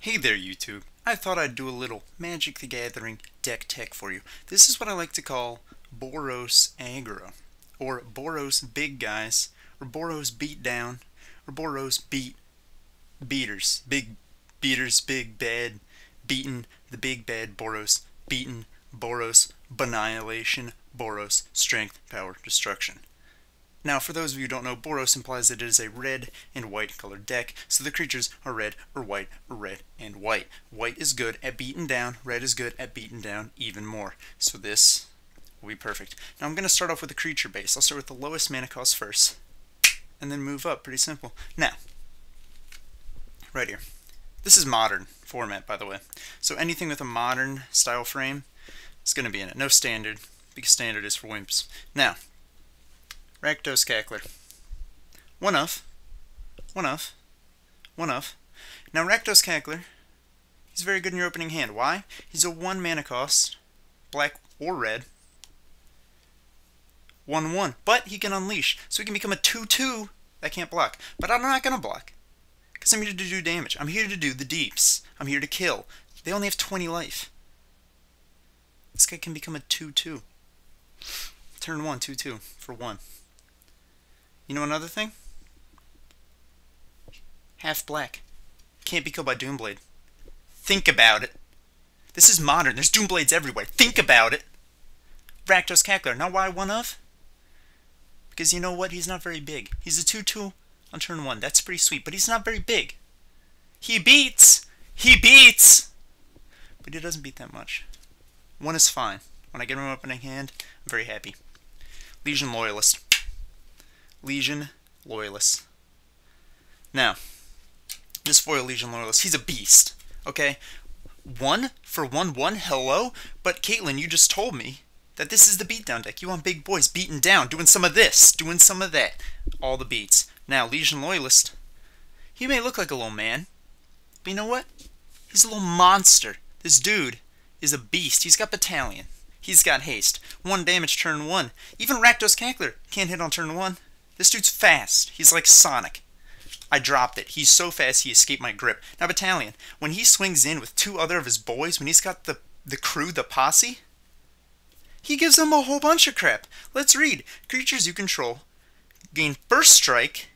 Hey there YouTube, I thought I'd do a little Magic the Gathering deck tech for you. This is what I like to call Boros Aggro, or Boros Big Guys, or Boros Beat Down, or Boros Beaters. Big beaters, big bad, beaten, the big bad Boros, beaten, Boros, Annihilation, Boros, Strength, Power, Destruction. Now, for those of you who don't know, Boros implies that it is a red and white colored deck, so the creatures are red or red and white. White is good at beating down, red is good at beating down even more. So this will be perfect. Now I'm going to start off with the creature base. I'll start with the lowest mana cost first, and then move up. Pretty simple. Now, right here. This is modern format, by the way. So anything with a modern style frame is going to be in it. No standard, because standard is for wimps. Now, Rakdos Cackler. One of. Now Rakdos Cackler, he's very good in your opening hand. Why? He's a 1 mana cost, black or red, 1/1. But he can unleash, so he can become a 2/2 that can't block. But I'm not going to block, because I'm here to do damage. I'm here to do the deeps. I'm here to kill. They only have 20 life. This guy can become a 2/2. Turn 1, 2/2 for 1. You know another thing? Half black. Can't be killed by Doomblade. Think about it. This is modern. There's Doomblades everywhere. Think about it. Rakdos Cackler. Now why 1 of? Because you know what? He's not very big. He's a 2/2 on turn 1. That's pretty sweet, but he's not very big. He beats! He beats! But he doesn't beat that much. 1 is fine. When I get him opening hand, I'm very happy. Legion Loyalist. Legion Loyalist. Now, this foil Legion Loyalist, he's a beast. Okay? 1 for 1/1, hello? But Caitlin, you just told me that this is the beatdown deck. You want big boys beating down, doing some of this, doing some of that. All the beats. Now, Legion Loyalist, he may look like a little man, but you know what? He's a little monster. This dude is a beast. He's got Battalion. He's got haste. 1 damage turn 1. Even Rakdos Cackler can't hit on turn 1. This dude's fast. He's like Sonic. I dropped it. He's so fast he escaped my grip. Now Battalion, when he swings in with 2 other of his boys, when he's got the crew, the posse, he gives them a whole bunch of crap. Let's read. Creatures you control gain first strike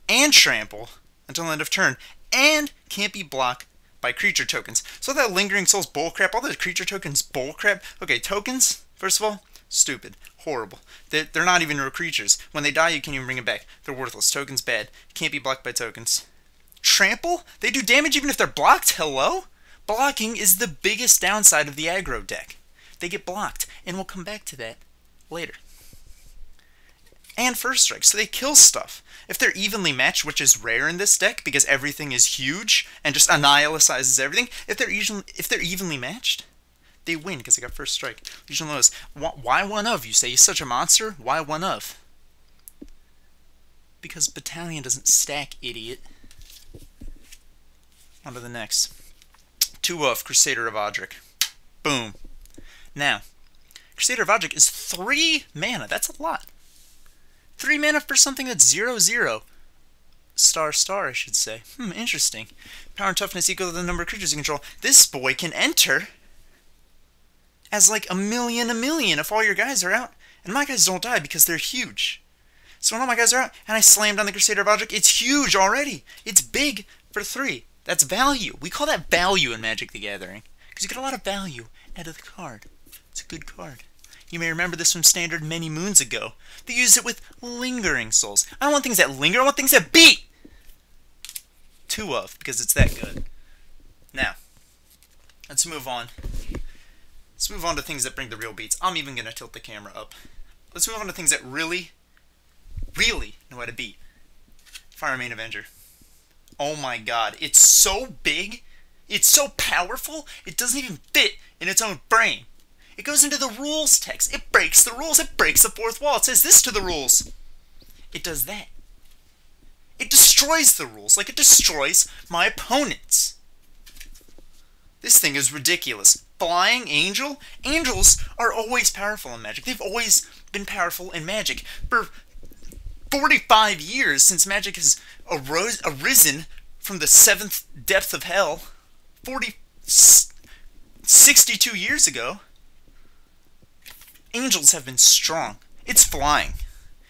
and trample until end of turn, and can't be blocked by creature tokens. So that Lingering Souls bullcrap, all those creature tokens bullcrap. Okay, tokens, first of all, stupid, horrible. They're not even real creatures. When they die, you can't even bring them back. They're worthless. Tokens bad. Can't be blocked by tokens. Trample? They do damage even if they're blocked? Hello? Blocking is the biggest downside of the aggro deck. They get blocked, and we'll come back to that later. And first strike, so they kill stuff. If they're evenly matched, which is rare in this deck because everything is huge and just annihilates everything, if they're evenly matched, they win because they got first strike. Legion Loyalist. Why 1 of? You say he's such a monster? Why 1 of? Because Battalion doesn't stack, idiot. On to the next. 2 of Crusader of Odric. Boom. Now, Crusader of Odric is 3 mana. That's a lot. 3 mana for something that's 0/0. Star, I should say. Interesting. Power and toughness equal to the number of creatures you control. This boy can enter as like a million if all your guys are out. And my guys don't die because they're huge. So when all my guys are out and I slammed on the Crusader of Odric, it's huge already. It's big for 3. That's value. We call that value in Magic the Gathering, because you get a lot of value out of the card. It's a good card. You may remember this from Standard many moons ago. They used it with Lingering Souls. I don't want things that linger, I want things that beat! 2 of, because it's that good. Now, let's move on. Let's move on to things that bring the real beats. I'm even going to tilt the camera up. Let's move on to things that really know how to beat. Fire Main Avenger. Oh my god, it's so big, it's so powerful, it doesn't even fit in its own brain. It goes into the rules text. It breaks the rules. It breaks the 4th wall. It says this to the rules. It does that. It destroys the rules like it destroys my opponents. This thing is ridiculous. Flying Angel? Angels are always powerful in Magic. They've always been powerful in Magic. For 45 years since Magic has arisen from the 7th depth of hell 62 years ago. Angels have been strong. It's flying.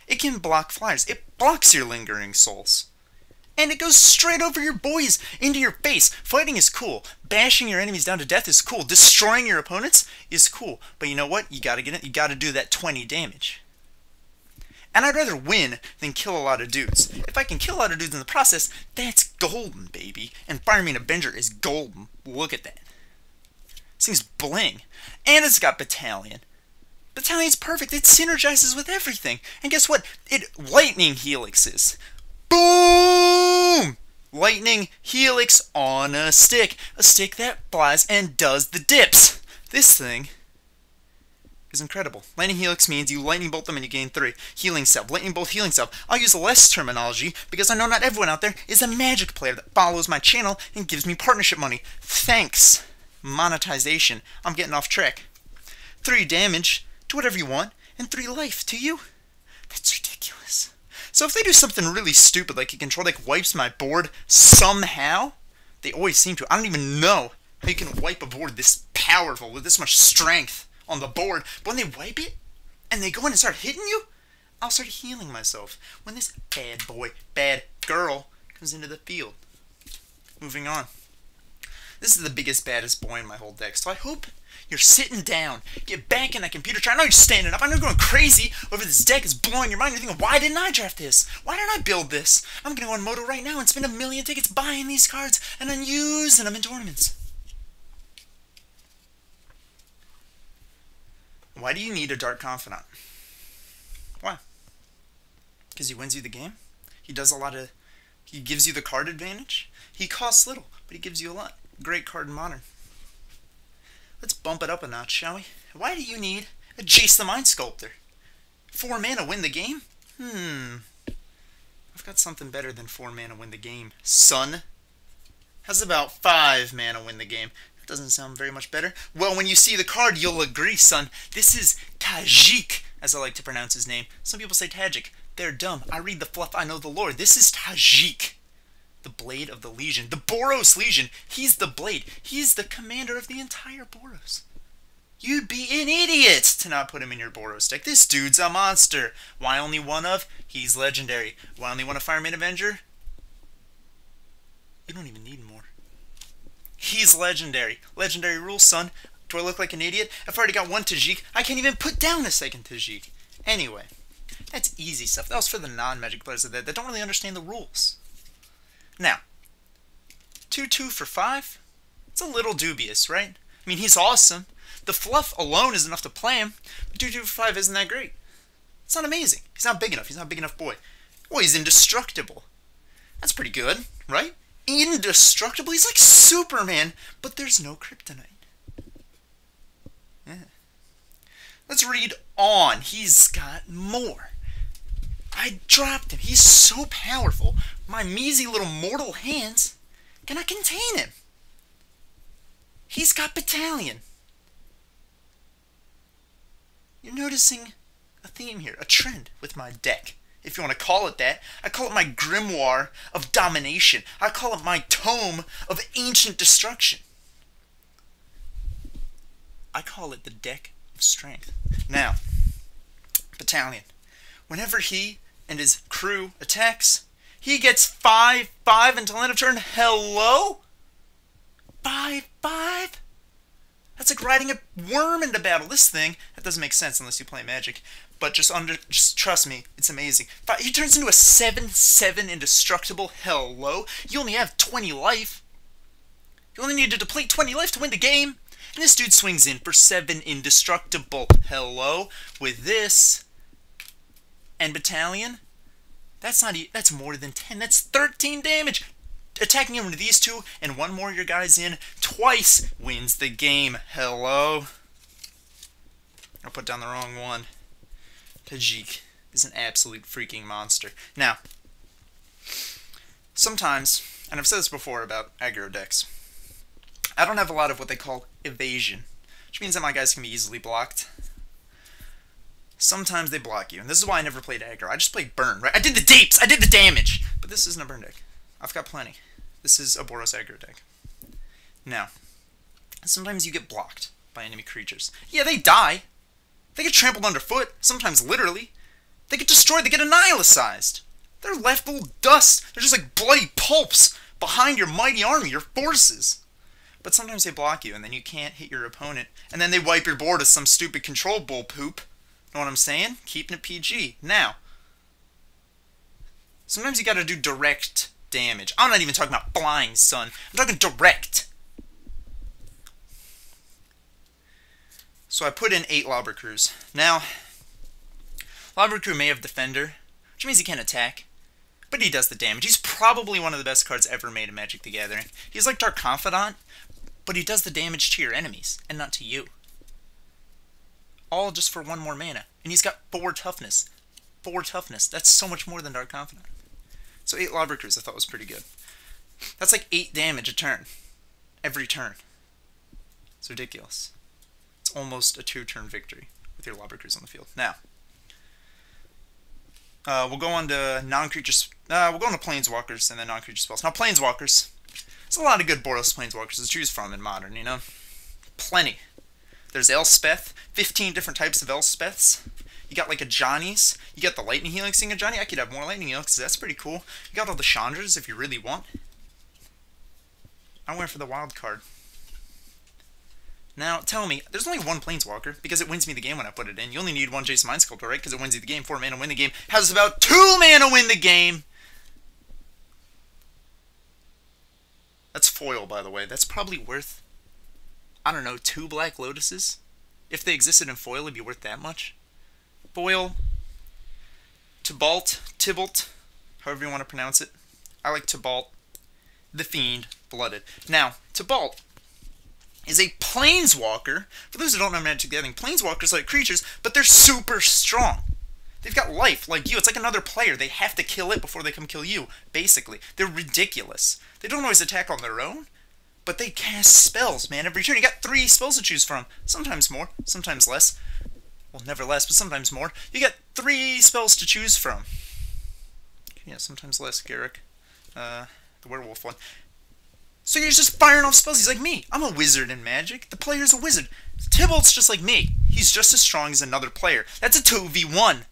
It can block flyers. It blocks your lingering souls. And it goes straight over your boys, into your face. Fighting is cool. Bashing your enemies down to death is cool. Destroying your opponents is cool. But you know what? You gotta get it. You gotta do that 20 damage. And I'd rather win than kill a lot of dudes. If I can kill a lot of dudes in the process, that's golden, baby. And Fireman Avenger is golden. Look at that. This thing's bling. And it's got Battalion. Battalion's perfect. It synergizes with everything. And guess what? It lightning helixes. Boom! Lightning helix on a stick. A stick that flies and does the dips. This thing is incredible. Lightning helix means you lightning bolt them and you gain 3. Healing salve. Lightning bolt, healing salve. I'll use less terminology because I know not everyone out there is a Magic player that follows my channel and gives me partnership money. Thanks. Monetization. I'm getting off track. 3 damage to whatever you want and 3 life to you. That's ridiculous. So if they do something really stupid like a control deck wipes my board somehow, they always seem to. I don't even know how you can wipe a board this powerful with this much strength on the board. But when they wipe it and they go in and start hitting you, I'll start healing myself when this bad boy, bad girl comes into the field. Moving on. This is the biggest, baddest boy in my whole deck, so I hope you're sitting down. Get back in that computer chair. I know you're standing up. I know you're going crazy over this deck. It's blowing your mind. You're thinking, why didn't I draft this? Why didn't I build this? I'm going to go on Moto right now and spend 1,000,000 tickets buying these cards and then using them in tournaments. Why do you need a Dark Confidant? Why? Because he wins you the game? He does a lot of... He gives you the card advantage? He costs little, but he gives you a lot. Great card in Modern. Let's bump it up a notch, shall we? Why do you need a Jace the Mind Sculptor? 4 mana win the game? I've got something better than 4 mana win the game, son. How's about 5 mana win the game? That doesn't sound very much better. Well, when you see the card, you'll agree, son. This is Tajik, as I like to pronounce his name. Some people say Tajik. They're dumb. I read the fluff, I know the lore. This is Tajik. The Blade of the Legion. The Boros Legion. He's the Blade. He's the commander of the entire Boros. You'd be an idiot to not put him in your Boros deck. This dude's a monster. Why only one of? He's legendary. Why only one of Fireman Avenger? You don't even need more. He's legendary. Legendary rules, son. Do I look like an idiot? I've already got 1 Tajik. I can't even put down a 2nd Tajik. Anyway, that's easy stuff. That was for the non-Magic players that don't really understand the rules. Now, 2/2 for 5? It's a little dubious, right? I mean, he's awesome. The fluff alone is enough to play him, but 2/2 for 5 isn't that great. It's not amazing. He's not big enough. He's not a big enough boy. Well, he's indestructible. That's pretty good, right? Indestructible? He's like Superman, but there's no kryptonite. Yeah. Let's read on. He's got more. I dropped him. He's so powerful. My measly little mortal hands cannot contain him. He's got Battalion. You're noticing a theme here, a trend with my deck. If you want to call it that. I call it my grimoire of domination. I call it my tome of ancient destruction. I call it the deck of strength. Now, Battalion. Whenever he and his crew attacks, he gets 5/5 until end of turn. Hello? 5/5? That's like riding a worm into battle. This thing, that doesn't make sense unless you play Magic. But just trust me, it's amazing. He turns into a 7/7 indestructible. Hello? You only have 20 life. You only need to deplete 20 life to win the game. And this dude swings in for 7 indestructible. Hello? With this and Battalion, that's more than 10. That's 13 damage. Attacking him with these 2 and 1 more your guys in twice wins the game. Hello? I put down the wrong one. Tajik is an absolute freaking monster. Now, sometimes, and I've said this before about aggro decks, I don't have a lot of what they call evasion, which means that my guys can be easily blocked. Sometimes they block you, and this is why I never played aggro. I just played burn, right? I did the deeps, I did the damage, but this isn't a burn deck. I've got plenty. This is a Boros aggro deck. Now, sometimes you get blocked by enemy creatures. Yeah, they die. They get trampled underfoot, sometimes literally. They get destroyed, they get annihilicized. They're left little dust. They're just like bloody pulps behind your mighty army, your forces. But sometimes they block you, and then you can't hit your opponent. And then they wipe your board with some stupid control bull poop. Know what I'm saying? Keeping it PG. Now, sometimes you gotta do direct damage. I'm not even talking about flying, son. I'm talking direct. So I put in 8 Lobber Crews. Now, Lobber Crew may have Defender, which means he can't attack. But he does the damage. He's probably one of the best cards ever made in Magic the Gathering. He's like Dark Confidant, but he does the damage to your enemies, and not to you. All just for 1 more mana. And he's got 4 toughness. 4 toughness. That's so much more than Dark Confidant. So 8 Lobber Crews I thought was pretty good. That's like 8 damage a turn. Every turn. It's ridiculous. It's almost a 2-turn victory with your Lobber Crews on the field. Now, we'll go on to non-creature. We'll go on to Planeswalkers and then non-creature spells. Now, Planeswalkers. There's a lot of good Boros Planeswalkers to choose from in Modern, you know? Plenty. There's Elspeth. 15 different types of Elspeths. You got like a Johnny's. You got the Lightning Helix thing of Johnny. I could have more Lightning Helixes. That's pretty cool. You got all the Chandras if you really want. I went for the wild card. Now, tell me, there's only 1 Planeswalker, because it wins me the game when I put it in. You only need 1 Jason Mind Sculptor, right? Because it wins you the game. 4 mana win the game. Has about 2 mana win the game! That's foil, by the way. That's probably worth, I don't know, 2 Black Lotuses? If they existed in foil, it'd be worth that much. Foil. Tybalt, however you want to pronounce it. I like Tybalt. The Fiend, Blooded. Now, Tybalt is a Planeswalker. For those who don't know Magic the Gathering, Planeswalkers are like creatures, but they're super strong. They've got life, like you. It's like another player. They have to kill it before they come kill you, basically. They're ridiculous. They don't always attack on their own, but they cast spells, man, every turn. You got 3 spells to choose from. Sometimes more, sometimes less. Well, never less, but sometimes more. You got 3 spells to choose from. Yeah, sometimes less, Garrick. The werewolf one. So you're just firing off spells. He's like me. I'm a wizard in Magic. The player's a wizard. Tybalt's just like me. He's just as strong as another player. That's a 2v1.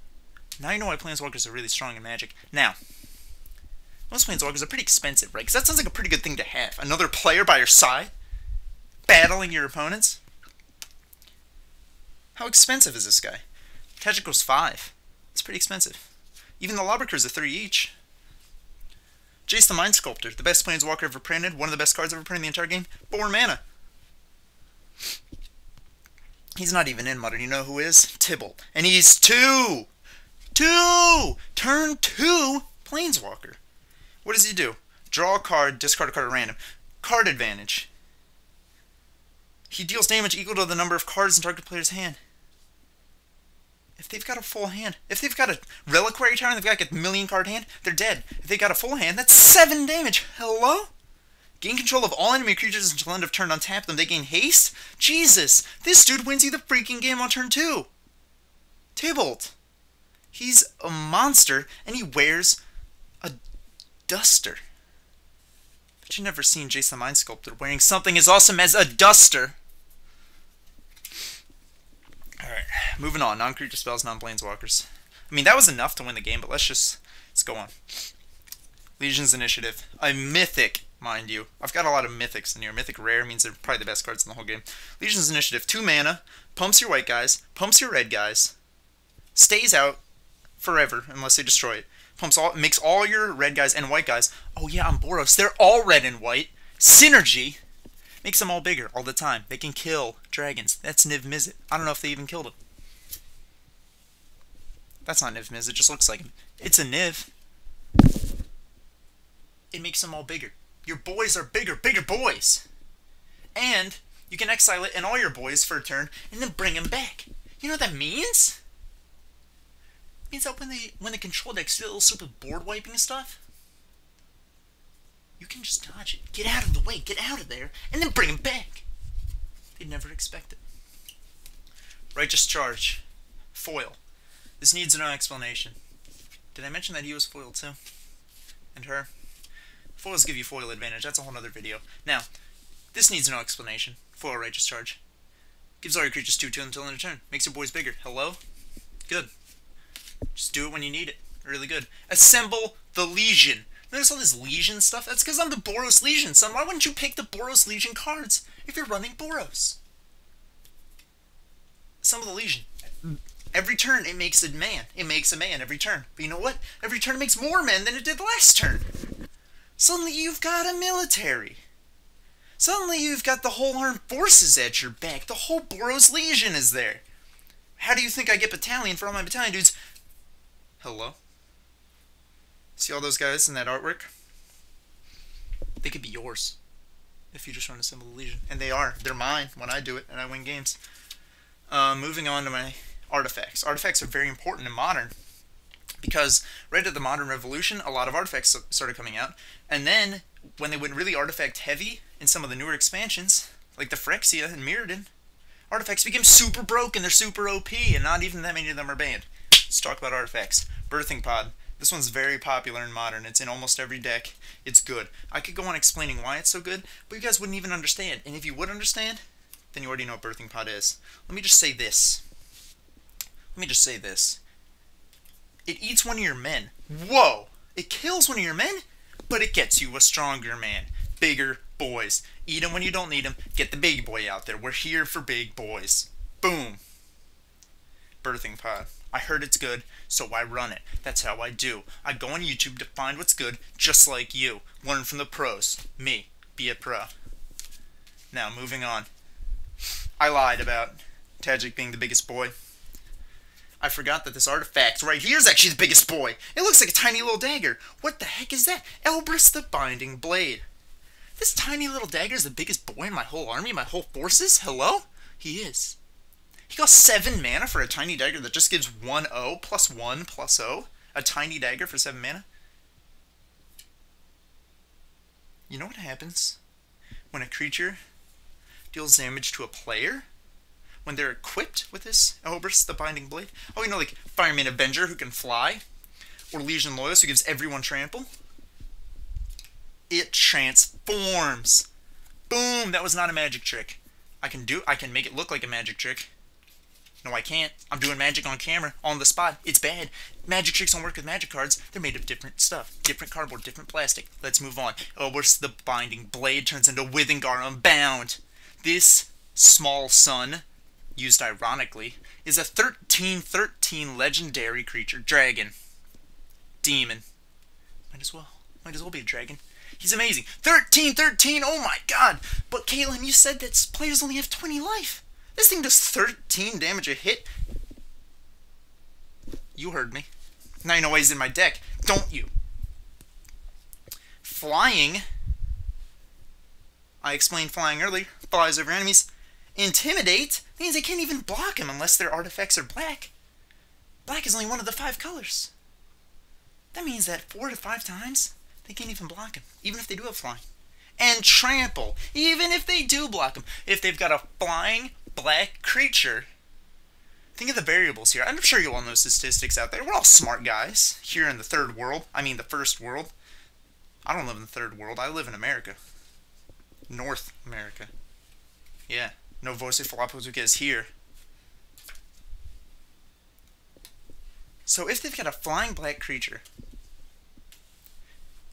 Now you know why Planeswalkers are really strong in Magic. Now, most Planeswalkers are pretty expensive, right? Because that sounds like a pretty good thing to have. Another player by your side, battling your opponents. How expensive is this guy? Tactic goes 5. It's pretty expensive. Even the Lobber Crews are 3 each. Jace the Mind Sculptor, the best Planeswalker ever printed, one of the best cards ever printed in the entire game, 4 mana. He's not even in Modern. You know who is? Tybalt. And he's 2! Turn 2 Planeswalker. What does he do? Draw a card, discard a card at random. Card advantage. He deals damage equal to the number of cards in target player's hand. If they've got a full hand, if they've got a reliquary tower and they've got like a 1,000,000 card hand, they're dead. If they got a full hand, that's 7 damage. Hello? Gain control of all enemy creatures until end of turn. Untap them. They gain haste? Jesus! This dude wins you the freaking game on turn 2. Tybalt. He's a monster, and he wears a duster. But you've never seen Jace the Mind Sculptor wearing something as awesome as a duster. Alright, moving on. Non-creature spells, non-planeswalkers. I mean, that was enough to win the game, but let's go on. Legion's Initiative. A mythic, mind you. I've got a lot of mythics in here. Mythic rare means they're probably the best cards in the whole game. Legion's Initiative. 2 mana. Pumps your white guys. Pumps your red guys. Stays out forever unless they destroy it. Makes all your red guys and white guys. Oh yeah, on Boros, they're all red and white. Synergy. Makes them all bigger all the time. They can kill dragons. That's Niv Mizzet. I don't know if they even killed him. That's not Niv Mizzet. It just looks like him. It's a Niv. It makes them all bigger. Your boys are bigger. Bigger boys. And you can exile it and all your boys for a turn and then bring them back. You know what that means? It means that when the control decks do little stupid board wiping stuff, you can just dodge it. Get out of the way. Get out of there. And then bring him back. They'd never expect it. Righteous Charge. Foil. This needs no explanation. Did I mention that he was foiled too? And her? Foils give you foil advantage. That's a whole other video. Now, this needs no explanation. Foil Righteous Charge. Gives all your creatures 2/2 until end of turn. Makes your boys bigger. Hello? Good. Just do it when you need it. Really good. Assemble the Legion. Notice all this Legion stuff? That's because I'm the Boros Legion, son. Why wouldn't you pick the Boros Legion cards if you're running Boros? Assemble the Legion. Every turn it makes a man. It makes a man every turn. But you know what? Every turn it makes more men than it did last turn. Suddenly you've got a military. Suddenly you've got the whole armed forces at your back. The whole Boros Legion is there. How do you think I get battalion for all my battalion dudes? Hello? See all those guys in that artwork? They could be yours if you just run Assemble the Legion. And they are. They're mine when I do it and I win games. Moving on to my artifacts. Artifacts are very important in Modern because right at the Modern Revolution, a lot of artifacts started coming out. And then when they went really artifact heavy in some of the newer expansions, like the Phyrexia and Mirrodin, artifacts became super broken. They're super OP, and not even that many of them are banned. Let's talk about artifacts. Birthing Pod. This one's very popular in Modern. It's in almost every deck. It's good. I could go on explaining why it's so good, but you guys wouldn't even understand. And if you would understand, then you already know what Birthing Pod is. Let me just say this. It eats one of your men. Whoa! It kills one of your men, but it gets you a stronger man. Bigger boys. Eat them when you don't need them. Get the big boy out there. We're here for big boys. Boom. Birthing Pod. I heard it's good, so I run it. That's how I do. I go on YouTube to find what's good, just like you. Learn from the pros. Me. Be a pro. Now, moving on. I lied about Tajik being the biggest boy. I forgot that this artifact right here is actually the biggest boy. It looks like a tiny little dagger. What the heck is that? Elbrus the Binding Blade. This tiny little dagger is the biggest boy in my whole army, my whole forces? Hello? He is. He costs 7 mana for a tiny dagger that just gives 1/0 plus 1 plus 0. A tiny dagger for 7 mana. You know what happens when a creature deals damage to a player? When they're equipped with this Elbrus the Binding Blade? Oh, you know, like Fireman Avenger who can fly? Or Legion Loyalist who gives everyone trample? It transforms. Boom! That was not a magic trick. I can make it look like a magic trick. No, I can't. I'm doing magic on camera, on the spot. It's bad. Magic tricks don't work with magic cards. They're made of different stuff. Different cardboard, different plastic. Let's move on. Elbrus the Binding Blade turns into Withengar Unbound. This small son, used ironically, is a 13/13 legendary creature. Dragon. Demon. Might as well be a dragon. He's amazing. 13/13, oh my god! But Caitlin, you said that players only have 20 life. This thing does 13 damage a hit. You heard me. Now you know why he's in my deck, don't you? Flying. I explained flying earlier. Flies over enemies. Intimidate means they can't even block him unless their artifacts are black. Black is only one of the 5 colors. That means that 4 to 5 times, they can't even block him, even if they do have flying. And trample, even if they do block him. If they've got a flying black creature. Think of the variables here. I'm sure you all know statistics out there. We're all smart guys here in the third world. I mean the first world. I don't live in the third world. I live in America. North America. Yeah. No Voce Falapozuka is here. So if they've got a flying black creature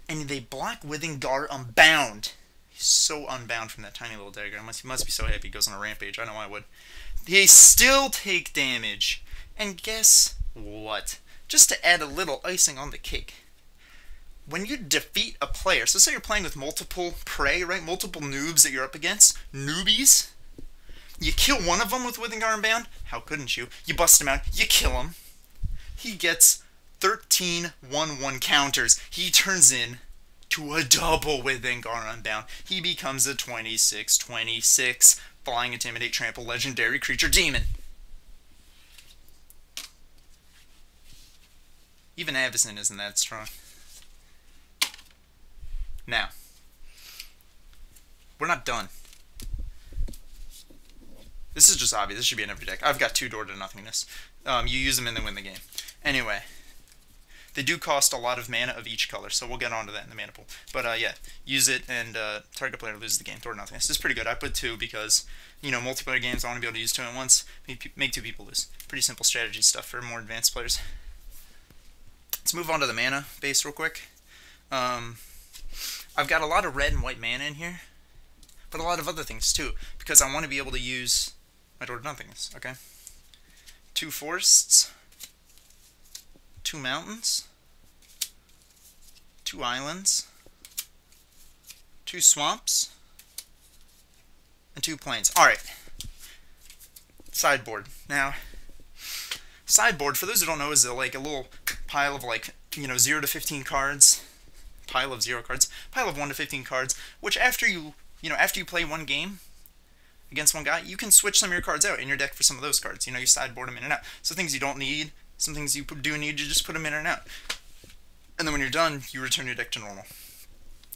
and they block Withengar Unbound. He's so unbound from that tiny little dagger. He must be so happy he goes on a rampage. I know I would. They still take damage. And guess what? Just to add a little icing on the cake. When you defeat a player, so say you're playing with multiple prey, right? Multiple noobs that you're up against. Newbies. You kill one of them with Withengar Unbound. How couldn't you? You bust him out. You kill him. He gets 13/1/1 counters. He turns in to a double Withengar Unbound. He becomes a 26/26 Flying, Intimidate, Trample, Legendary Creature Demon. Even Avacyn isn't that strong. Now, we're not done. This is just obvious. This should be in every deck. I've got 2 Door to Nothingness. You use them and then win the game. Anyway, They do cost a lot of mana of each color, so we'll get onto that in the mana pool. But yeah, use it and target player loses the game, throw nothing. This is pretty good. I put 2 because, you know, multiplayer games, I want to be able to use 2 at once, make 2 people lose. Pretty simple strategy stuff for more advanced players. Let's move on to the mana base real quick. I've got a lot of red and white mana in here, but a lot of other things too, because I want to be able to use my Door to Nothingness, okay? 2 forests, 2 mountains, 2 islands, 2 swamps, and 2 plains. Alright. Sideboard. Now, sideboard, for those who don't know, is like a little pile of, like, you know, 0 to 15 cards. Pile of 0 cards. Pile of 1 to 15 cards, which after you play one game against one guy, you can switch some of your cards out in your deck for some of those cards. You know, you sideboard them in and out. So things you don't need, some things you do need, you just put them in and out. And then when you're done, you return your deck to normal.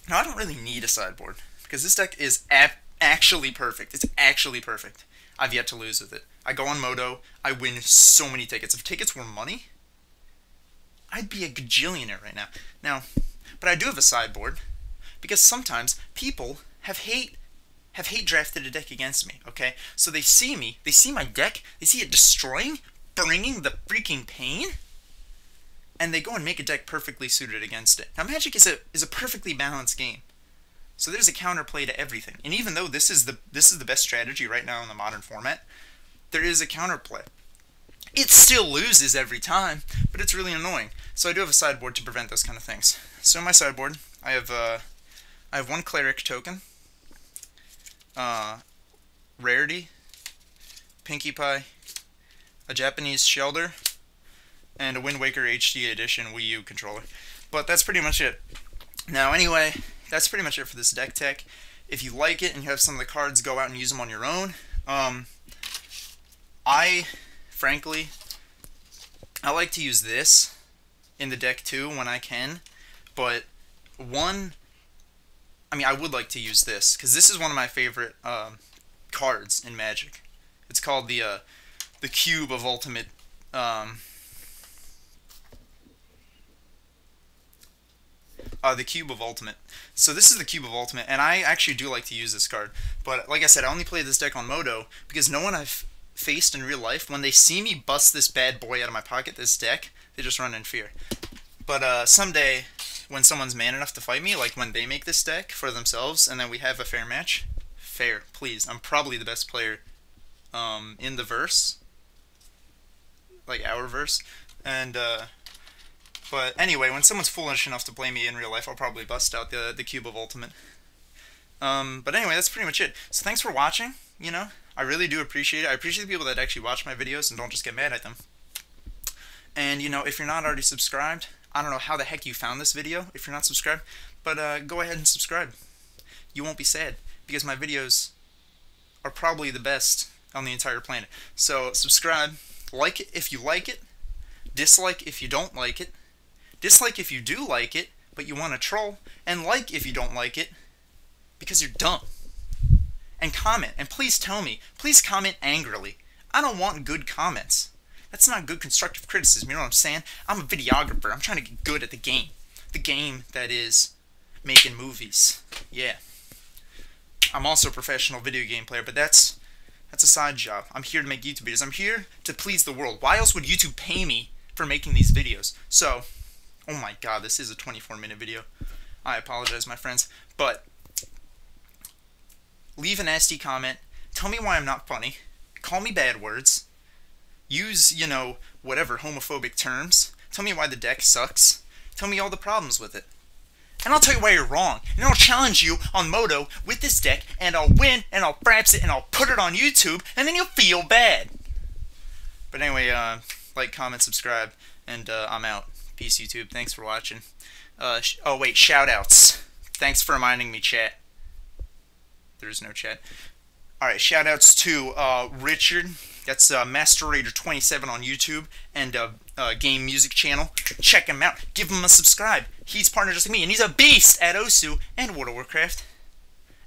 Now, I don't really need a sideboard, because this deck is actually perfect. It's actually perfect. I've yet to lose with it. I go on Moto, I win so many tickets. If tickets were money, I'd be a gajillionaire right now. But I do have a sideboard, because sometimes people have hate drafted a deck against me, okay? So they see me, they see my deck, they see it destroying, bringing the freaking pain, and they go and make a deck perfectly suited against it. Now, Magic is a perfectly balanced game, so there's a counterplay to everything. And even though this is the best strategy right now in the modern format, there is a counterplay. It still loses every time, but it's really annoying. So I do have a sideboard to prevent those kind of things. So in my sideboard, I have 1 cleric token, rarity, Pinkie Pie, a Japanese Shelter, and a Wind Waker HD Edition Wii U controller. But that's pretty much it. Now, anyway, that's pretty much it for this Decktech. If you like it and you have some of the cards, go out and use them on your own. Frankly, I like to use this in the deck too when I can, but I would like to use this, because this is one of my favorite cards in Magic. It's called the Cube of Ultimate, the Cube of Ultimate. So this is the Cube of Ultimate, and I actually do like to use this card. But like I said, I only play this deck on Moto because no one I've faced in real life, when they see me bust this bad boy out of my pocket, this deck, they just run in fear. But someday, when someone's man enough to fight me, like when they make this deck for themselves, and then we have a fair match, fair, please. I'm probably the best player in the verse, like our verse, and but anyway, when someone's foolish enough to play me in real life, I'll probably bust out the Cube of Ultimate. But anyway, that's pretty much it. So thanks for watching, you know. I really do appreciate it. I appreciate the people that actually watch my videos and don't just get mad at them. And, you know, if you're not already subscribed, I don't know how the heck you found this video if you're not subscribed, but go ahead and subscribe. You won't be sad, because my videos are probably the best on the entire planet. So subscribe, like it if you like it, dislike if you don't like it, dislike if you do like it, but you want to troll, and like if you don't like it, because you're dumb. And comment, and please tell me, please comment angrily. I don't want good comments. That's not good constructive criticism, you know what I'm saying? I'm a videographer, I'm trying to get good at the game. The game that is making movies. Yeah. I'm also a professional video game player, but that's a side job. I'm here to make YouTube videos. I'm here to please the world. Why else would YouTube pay me for making these videos? So, oh my god, this is a 24-minute video. I apologize, my friends. But leave a nasty comment. Tell me why I'm not funny. Call me bad words. Use, you know, whatever homophobic terms. Tell me why the deck sucks. Tell me all the problems with it. And I'll tell you why you're wrong. And I'll challenge you on Moto with this deck, and I'll win, and I'll fraps it, and I'll put it on YouTube, and then you'll feel bad. But anyway, like, comment, subscribe, and I'm out. Peace, YouTube. Thanks for watching. Oh, wait, shoutouts. Thanks for reminding me, chat. There is no chat. Alright, shoutouts to Richard. That's Master Raider 27 on YouTube, and Game Music channel. Check him out. Give him a subscribe. He's partnered just like me, and he's a beast at Osu and World of Warcraft.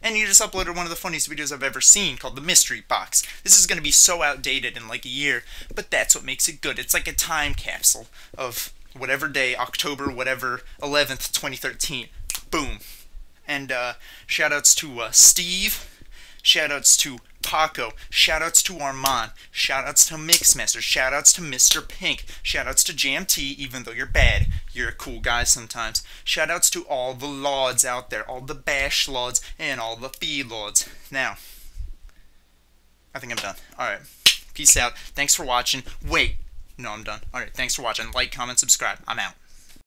And he just uploaded one of the funniest videos I've ever seen, called The Mystery Box. This is going to be so outdated in like a year, but that's what makes it good. It's like a time capsule of whatever day, October, whatever, 11th, 2013. Boom. And shoutouts to Steve. Shoutouts to Paco. Shoutouts to Arman. Shoutouts to Mixmaster. Shoutouts to Mr. Pink. Shoutouts to JMT, even though you're bad. You're a cool guy sometimes. Shoutouts to all the Lords out there. All the Bash Lords and all the Fee Lords. Now, I think I'm done. Alright. Peace out. Thanks for watching. Wait. No, I'm done. Alright, thanks for watching. Like, comment, subscribe. I'm out.